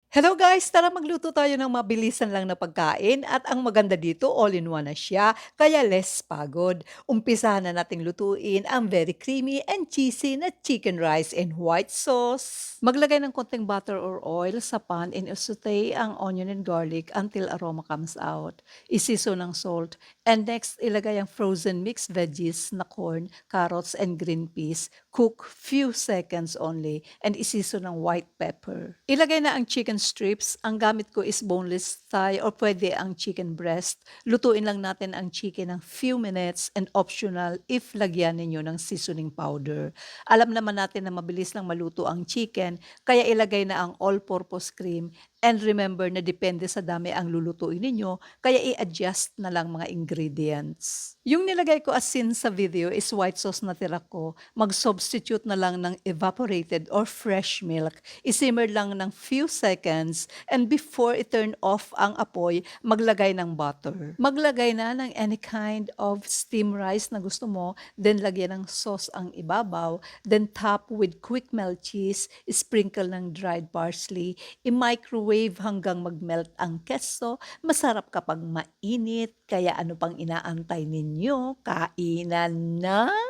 Hello guys! Tara magluto tayo ng mabilisan lang na pagkain at ang maganda dito all-in-one na siya kaya less pagod. Umpisahan na nating lutuin ang very creamy and cheesy na chicken rice in white sauce. Maglagay ng konting butter or oil sa pan and saute ang onion and garlic until aroma comes out. Isiso ng salt and next ilagay ang frozen mixed veggies na corn, carrots and green peas. Cook few seconds only and isiso ng white pepper. Ilagay na ang chicken strips. Ang gamit ko is boneless thigh or pwede ang chicken breast. Lutuin lang natin ang chicken ng few minutes and optional if lagyan ninyo ng seasoning powder. Alam naman natin na mabilis lang maluto ang chicken, kaya ilagay na ang all-purpose cream and remember na depende sa dami ang lulutuin ninyo, kaya i-adjust na lang mga ingredients. Yung nilagay ko asin sa video is white sauce na tira ko. Mag-substitute na lang ng evaporated or fresh milk. Isimmer lang ng few seconds and before i-turn off ang apoy, maglagay ng butter. Maglagay na ng any kind of steam rice na gusto mo, then lagyan ng sauce ang ibabaw, then top with quick melt cheese, sprinkle ng dried parsley, i-microwave hanggang mag-melt ang keso. Masarap kapag mainit, kaya ano pang inaantay ninyo? Kainan na!